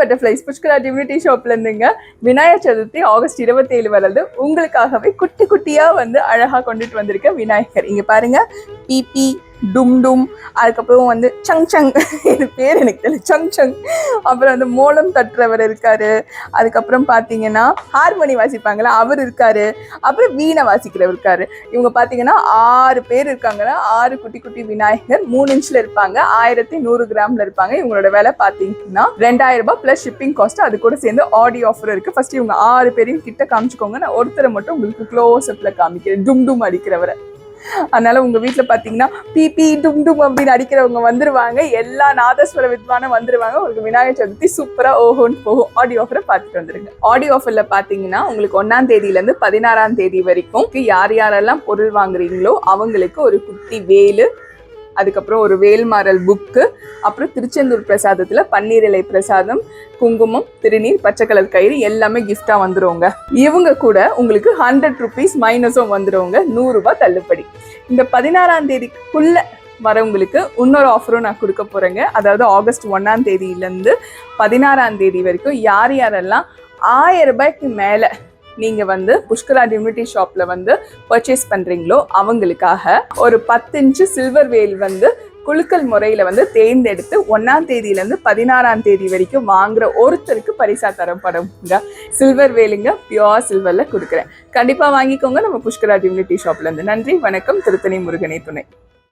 Butterflies Pushkara divinity ஷாப்ல இருந்துங்க Vinayagar Chaturthi August 27 வருது. உங்களுக்காகவே குட்டி குட்டியா வந்து அழகா கொண்டுட்டு வந்திருக்க விநாயகர் இங்க பாருங்க. பிபி டும் டும், அதுக்கப்புறம் வந்து சங் சங், இது பேர் எனக்கு தெரியல, சங் சங். அப்புறம் வந்து மோளம் தட்டுறவர் இருக்காரு. அதுக்கப்புறம் பார்த்தீங்கன்னா ஹார்மோனி வாசிப்பாங்களா அவர் இருக்காரு. அப்புறம் வீணை வாசிக்கிறவர் இருக்காரு. இவங்க பார்த்தீங்கன்னா 6 பேர் இருக்காங்கன்னா 6 குட்டி குட்டி விநாயகர் 3 இன்ச்ல இருப்பாங்க. 1100 கிராம்ல இருப்பாங்க. இவங்களோட விலை பார்த்தீங்கன்னா 2000 ரூபாய் பிளஸ் ஷிப்பிங் காஸ்ட். அது கூட சேர்ந்து ஆடி ஆஃபர் இருக்கு. ஃபர்ஸ்ட் இவங்க 6 பேரையும் கிட்ட காமிச்சுக்கோங்க. நான் ஒருத்தரை மட்டும் உங்களுக்கு க்ளோஸ் அப்ல காமிக்கிறேன், டும் டும் அடிக்கிறவரை. அதனால உங்க வீட்டுல பாத்தீங்கன்னா பிபி டும் டும் அப்படின்னு அடிக்கிறவங்க வந்துருவாங்க. எல்லா நாதஸ்வர வித்வானும் வந்துருவாங்க. உங்களுக்கு விநாயகர் சதுர்த்தி சூப்பரா ஓஹோன்னு போகும். ஆடி ஆஃபரை பார்த்துட்டு வந்துருங்க. ஆடி ஆஃபர்ல பாத்தீங்கன்னா உங்களுக்கு 1ஆம் தேதியில இருந்து 16ஆம் தேதி வரைக்கும் யார் யாரெல்லாம் பொருள் வாங்குறீங்களோ அவங்களுக்கு ஒரு குட்டி வேலு, அதுக்கப்புறம் ஒரு வேல்மாறல் புக்கு, அப்புறம் திருச்செந்தூர் பிரசாதத்துல பன்னீர் இலை பிரசாதம், குங்குமம், திருநீர், பச்சை கலர் கயிறு எல்லாமே கிஃப்டா வந்துருவாங்க. இவங்க கூட உங்களுக்கு 100 rupees மைனஸும் வந்துருவாங்க. 100 ரூபாய் தள்ளுபடி. இந்த 16ஆம் தேதிக்குள்ள வரவங்களுக்கு இன்னொரு ஆஃபரும் நான் கொடுக்க போறேங்க. அதாவது ஆகஸ்ட் 1ஆம் தேதியிலேருந்து 16ஆம் தேதி வரைக்கும் யார் யாரெல்லாம் 1000 ரூபாய்க்கு மேல நீங்க வந்து புஷ்கரா டிவினிட்டி ஷாப்ல வந்து பர்ச்சேஸ் பண்றீங்களோ அவங்களுக்காக ஒரு 10 இன்ச்சு சில்வர் வேல் வந்து குலுக்கல் முறையில வந்து தேர்ந்தெடுத்து 1ஆம் தேதியில இருந்து 16ஆம் தேதி வரைக்கும் வாங்குற ஒருத்தருக்கு பரிசா தரப்படுங்க. சில்வர் வேலுங்க, பியோர் சில்வர்ல கொடுக்குறேன். கண்டிப்பா வாங்கிக்கோங்க நம்ம புஷ்கரா டிவினிட்டி ஷாப்ல இருந்து. நன்றி, வணக்கம். திருத்தணி முருகனே துணை.